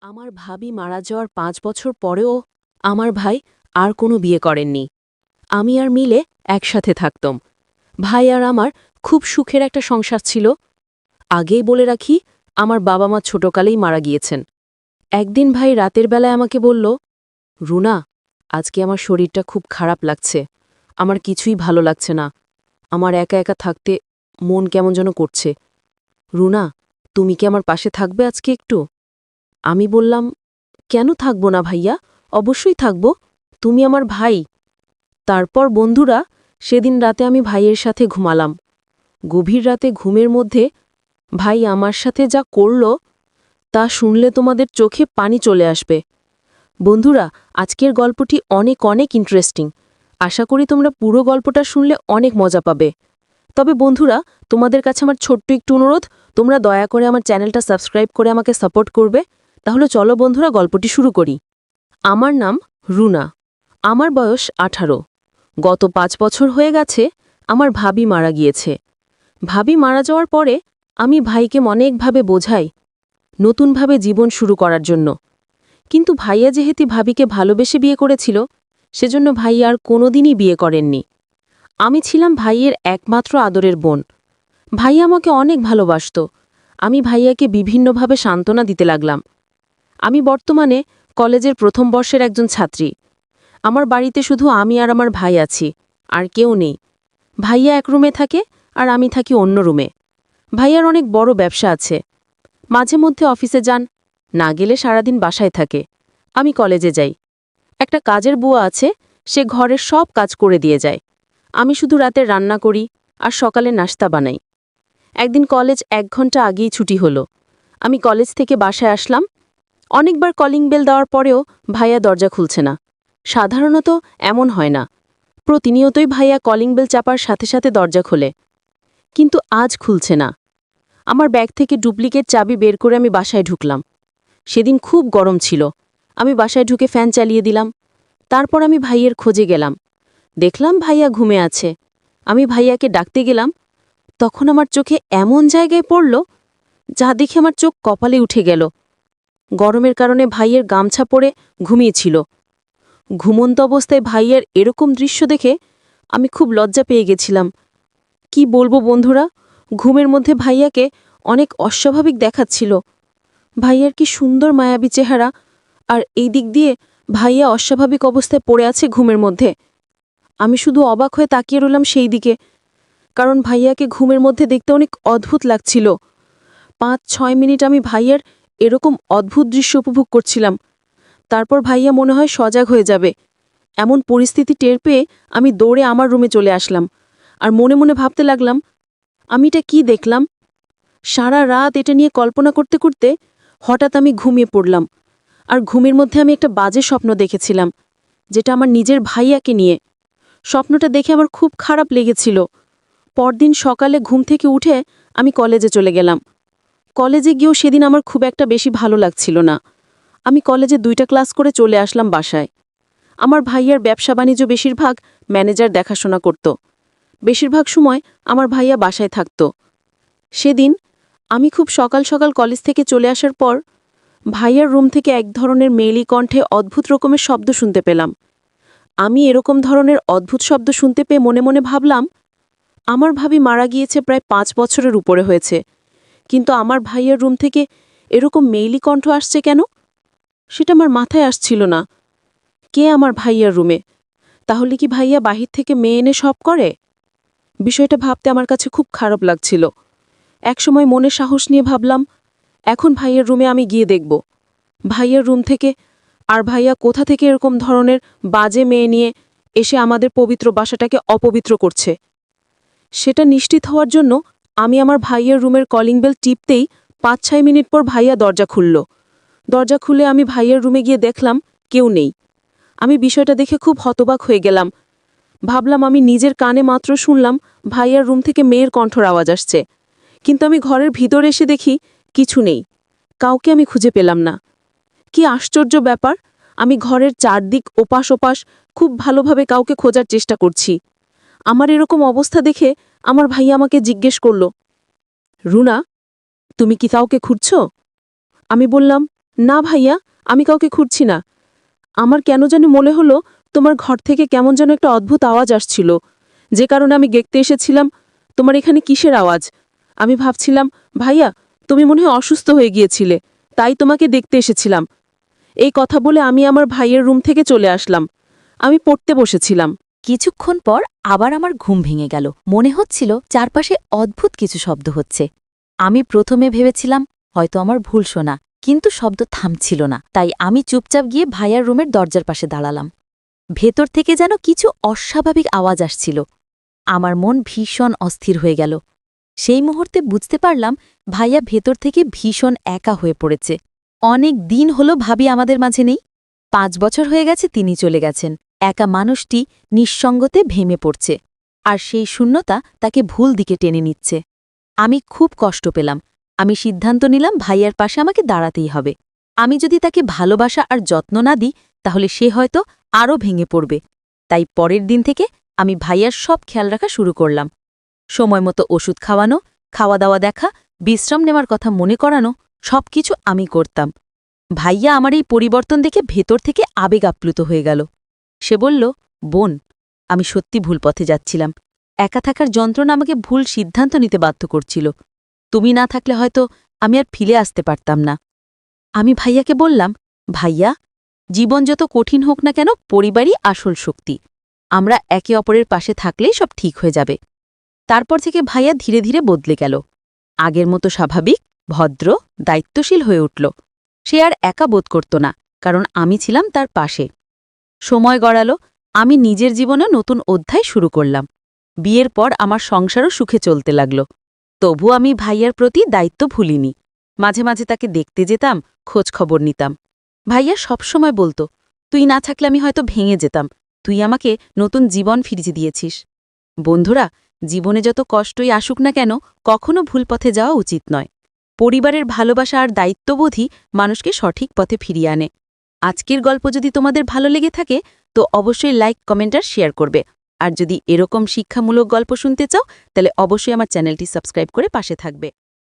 আমার ভাবি মারা যাওয়ার ৫ বছর পরেও আমার ভাই আর কোনো বিয়ে করেননি। আমি আর মিলে একসাথে থাকতাম। ভাই আর আমার খুব সুখের একটা সংসার ছিল। আগেই বলে রাখি, আমার বাবা মা ছোটকালেই মারা গিয়েছেন। একদিন ভাই রাতের বেলায় আমাকে বলল, রুনা, আজকে আমার শরীরটা খুব খারাপ লাগছে। আমার কিছুই ভালো লাগছে না। আমার একা একা থাকতে মন কেমন যেন করছে। রুনা, তুমি কি আমার পাশে থাকবে আজকে একটু? আমি বললাম, কেন থাকব না ভাইয়া, অবশ্যই থাকব, তুমি আমার ভাই। তারপর বন্ধুরা, সেদিন রাতে আমি ভাইয়ের সাথে ঘুমালাম। গভীর রাতে ঘুমের মধ্যে ভাই আমার সাথে যা করল তা শুনলে তোমাদের চোখে পানি চলে আসবে। বন্ধুরা, আজকের গল্পটি অনেক অনেক ইন্টারেস্টিং। আশা করি তোমরা পুরো গল্পটা শুনলে অনেক মজা পাবে। তবে বন্ধুরা, তোমাদের কাছে আমার ছোট্ট একটু অনুরোধ, তোমরা দয়া করে আমার চ্যানেলটা সাবস্ক্রাইব করে আমাকে সাপোর্ট করবে। তাহলে চলো বন্ধুরা, গল্পটি শুরু করি। আমার নাম রুনা। আমার বয়স 18। গত 5 বছর হয়ে গেছে আমার ভাবি মারা গিয়েছে। ভাবি মারা যাওয়ার পরে আমি ভাইকে অনেকভাবে বোঝাই নতুনভাবে জীবন শুরু করার জন্য। কিন্তু ভাইয়া যেহেতু ভাবিকে ভালোবেসে বিয়ে করেছিল, সেজন্য ভাই আর কোনোদিনই বিয়ে করেননি। আমি ছিলাম ভাইয়ের একমাত্র আদরের বোন। ভাই আমাকে অনেক ভালোবাসত। আমি ভাইয়াকে বিভিন্নভাবে সান্ত্বনা দিতে লাগলাম। আমি বর্তমানে কলেজের প্রথম বর্ষের একজন ছাত্রী। আমার বাড়িতে শুধু আমি আর আমার ভাই আছি, আর কেউ নেই। ভাইয়া এক রুমে থাকে আর আমি থাকি অন্য রুমে। ভাইয়ার অনেক বড় ব্যবসা আছে। মাঝে মধ্যে অফিসে যান, না গেলে সারাদিন বাসায় থাকে। আমি কলেজে যাই। একটা কাজের বুয়া আছে, সে ঘরের সব কাজ করে দিয়ে যায়। আমি শুধু রাতে রান্না করি আর সকালে নাস্তা বানাই। একদিন কলেজ 1 ঘন্টা আগেই ছুটি হলো। আমি কলেজ থেকে বাসায় আসলাম। অনেকবার কলিং বেল দেওয়ার পরেও ভাইয়া দরজা খুলছে না। সাধারণত এমন হয় না। প্রতিনিয়তই ভাইয়া কলিং বেল চাপার সাথে সাথে দরজা খোলে। কিন্তু আজ খুলছে না। আমার ব্যাগ থেকে ডুপ্লিকেট চাবি বের করে আমি বাসায় ঢুকলাম। সেদিন খুব গরম ছিল। আমি বাসায় ঢুকে ফ্যান চালিয়ে দিলাম। তারপর আমি ভাইয়ের খোঁজে গেলাম। দেখলাম ভাইয়া ঘুমে আছে। আমি ভাইয়াকে ডাকতে গেলাম। তখন আমার চোখে এমন জায়গায় পড়ল যা দেখে আমার চোখ কপালে উঠে গেল। গরমের কারণে ভাইয়ের গামছা পরে ঘুমিয়েছিল। ঘুমন্ত অবস্থায় ভাইয়ের এরকম দৃশ্য দেখে আমি খুব লজ্জা পেয়ে গেছিলাম। কি বলবো বন্ধুরা, ঘুমের মধ্যে ভাইয়াকে অনেক অস্বাভাবিক দেখাচ্ছিল। ভাইয়ার কি সুন্দর মায়াবী চেহারা, আর এই দিক দিয়ে ভাইয়া অস্বাভাবিক অবস্থায় পড়ে আছে ঘুমের মধ্যে। আমি শুধু অবাক হয়ে তাকিয়ে রইলাম সেই দিকে, কারণ ভাইয়াকে ঘুমের মধ্যে দেখতে অনেক অদ্ভুত লাগছিল। 5-6 মিনিট আমি ভাইয়ার এরকম অদ্ভুত দৃশ্য উপভোগ করছিলাম। তারপর ভাইয়া মনে হয় সজাগ হয়ে যাবে, এমন পরিস্থিতি টের পেয়ে আমি দৌড়ে আমার রুমে চলে আসলাম। আর মনে মনে ভাবতে লাগলাম, আমি এটা কি দেখলাম। সারা রাত এটা নিয়ে কল্পনা করতে করতে হঠাৎ আমি ঘুমিয়ে পড়লাম। আর ঘুমের মধ্যে আমি একটা বাজে স্বপ্ন দেখেছিলাম, যেটা আমার নিজের ভাইয়াকে নিয়ে। স্বপ্নটা দেখে আমার খুব খারাপ লেগেছিল। পরদিন সকালে ঘুম থেকে উঠে আমি কলেজে চলে গেলাম। কলেজে গিয়েও সেদিন আমার খুব একটা বেশি ভালো লাগছিল না। আমি কলেজে 2টা ক্লাস করে চলে আসলাম বাসায়। আমার ভাইয়ার ব্যবসা বাণিজ্য বেশিরভাগ ম্যানেজার দেখাশোনা করত। বেশিরভাগ সময় আমার ভাইয়া বাসায় থাকত। সেদিন আমি খুব সকাল সকাল কলেজ থেকে চলে আসার পর ভাইয়ার রুম থেকে এক ধরনের মেয়েলি কণ্ঠে অদ্ভুত রকমের শব্দ শুনতে পেলাম। আমি এরকম ধরনের অদ্ভুত শব্দ শুনতে পেয়ে মনে মনে ভাবলাম, আমার ভাবি মারা গিয়েছে প্রায় 5 বছরের উপরে হয়েছে, কিন্তু আমার ভাইয়ের রুম থেকে এরকম মেইলি কণ্ঠ আসছে কেন? সেটা আমার মাথায় আসছিল না। কে আমার ভাইয়ার রুমে? তাহলে কি ভাইয়া বাহির থেকে মেয়ে এনে সব করে? বিষয়টা ভাবতে আমার কাছে খুব খারাপ লাগছিল। একসময় মনে সাহস নিয়ে ভাবলাম, এখন ভাইয়ের রুমে আমি গিয়ে দেখব ভাইয়ের রুম থেকে, আর ভাইয়া কোথা থেকে এরকম ধরনের বাজে মেয়ে নিয়ে এসে আমাদের পবিত্র বাসাটাকে অপবিত্র করছে। সেটা নিশ্চিত হওয়ার জন্য আমি আমার ভাইয়ের রুমের কলিং বেল টিপতেই 5-6 মিনিট পর ভাইয়া দরজা খুলল। দরজা খুলে আমি ভাইয়ের রুমে গিয়ে দেখলাম কেউ নেই। আমি বিষয়টা দেখে খুব হতবাক হয়ে গেলাম। ভাবলাম আমি নিজের কানে মাত্র শুনলাম ভাইয়ার রুম থেকে মেয়ের কণ্ঠর আওয়াজ আসছে, কিন্তু আমি ঘরের ভিতর এসে দেখি কিছু নেই। কাউকে আমি খুঁজে পেলাম না। কি আশ্চর্য ব্যাপার! আমি ঘরের চারদিক ওপাশ ওপাশ খুব ভালোভাবে কাউকে খোঁজার চেষ্টা করছি। আমার এরকম অবস্থা দেখে আমার ভাই আমাকে জিজ্ঞেস করল, রুনা, তুমি কি কাউকে খুঁজছ? আমি বললাম, না ভাইয়া, আমি কাউকে খুঁজছি না। আমার কেন জানি মনে হলো তোমার ঘর থেকে কেমন যেন একটা অদ্ভুত আওয়াজ আসছিল, যে কারণে আমি দেখতে এসেছিলাম। তোমার এখানে কিসের আওয়াজ? আমি ভাবছিলাম, ভাইয়া, তুমি মনে হয় অসুস্থ হয়ে গিয়েছিলে, তাই তোমাকে দেখতে এসেছিলাম। এই কথা বলে আমি আমার ভাইয়ের রুম থেকে চলে আসলাম। আমি পড়তে বসেছিলাম। কিছুক্ষণ পর আবার আমার ঘুম ভেঙে গেল। মনে হচ্ছিল চারপাশে অদ্ভুত কিছু শব্দ হচ্ছে। আমি প্রথমে ভেবেছিলাম হয়তো আমার ভুল শোনা, কিন্তু শব্দ থামছিল না। তাই আমি চুপচাপ গিয়ে ভাইয়ার রুমের দরজার পাশে দাঁড়ালাম। ভেতর থেকে যেন কিছু অস্বাভাবিক আওয়াজ আসছিল। আমার মন ভীষণ অস্থির হয়ে গেল। সেই মুহূর্তে বুঝতে পারলাম ভাইয়া ভেতর থেকে ভীষণ একা হয়ে পড়েছে। অনেক দিন হলো ভাবি আমাদের মাঝে নেই। 5 বছর হয়ে গেছে তিনি চলে গেছেন। একা মানুষটি নিঃসঙ্গতে ভেঙে পড়ছে, আর সেই শূন্যতা তাকে ভুল দিকে টেনে নিচ্ছে। আমি খুব কষ্ট পেলাম। আমি সিদ্ধান্ত নিলাম ভাইয়ার পাশে আমাকে দাঁড়াতেই হবে। আমি যদি তাকে ভালোবাসা আর যত্ন না দিই, তাহলে সে হয়তো আরও ভেঙে পড়বে। তাই পরের দিন থেকে আমি ভাইয়ার সব খেয়াল রাখা শুরু করলাম। সময়মতো ওষুধ খাওয়ানো, খাওয়া দাওয়া দেখা, বিশ্রাম নেওয়ার কথা মনে করানো, সবকিছু আমি করতাম। ভাইয়া আমার এই পরিবর্তন দেখে ভেতর থেকে আবেগ আপ্লুত হয়ে গেল। সে বলল, বোন, আমি সত্যি ভুল পথে যাচ্ছিলাম। একা থাকার যন্ত্রণা আমাকে ভুল সিদ্ধান্ত নিতে বাধ্য করছিল। তুমি না থাকলে হয়তো আমি আর ফিরে আসতে পারতাম না। আমি ভাইয়াকে বললাম, ভাইয়া, জীবন যত কঠিন হোক না কেন, পরিবারই আসল শক্তি। আমরা একে অপরের পাশে থাকলেই সব ঠিক হয়ে যাবে। তারপর থেকে ভাইয়া ধীরে ধীরে বদলে গেল। আগের মতো স্বাভাবিক, ভদ্র, দায়িত্বশীল হয়ে উঠল। সে আর একা বোধ করত না, কারণ আমি ছিলাম তার পাশে। সময় গড়ালো, আমি নিজের জীবনে নতুন অধ্যায় শুরু করলাম। বিয়ের পর আমার সংসারও সুখে চলতে লাগল। তবু আমি ভাইয়ার প্রতি দায়িত্ব ভুলিনি। মাঝে মাঝে তাকে দেখতে যেতাম, খোঁজ খবর নিতাম। ভাইয়া সবসময় বলতো, তুই না থাকলে আমি হয়তো ভেঙে যেতাম, তুই আমাকে নতুন জীবন ফিরিয়ে দিয়েছিস। বন্ধুরা, জীবনে যত কষ্টই আসুক না কেন, কখনো ভুল পথে যাওয়া উচিত নয়। পরিবারের ভালোবাসা আর দায়িত্ববোধই মানুষকে সঠিক পথে ফিরিয়ে আনে। আজকের গল্প যদি তোমাদের ভালো লেগে থাকে, তো অবশ্যই লাইক, কমেন্ট আর শেয়ার করবে। আর যদি এরকম শিক্ষামূলক গল্প শুনতে চাও, তাহলে অবশ্যই আমার চ্যানেলটি সাবস্ক্রাইব করে পাশে থাকবে।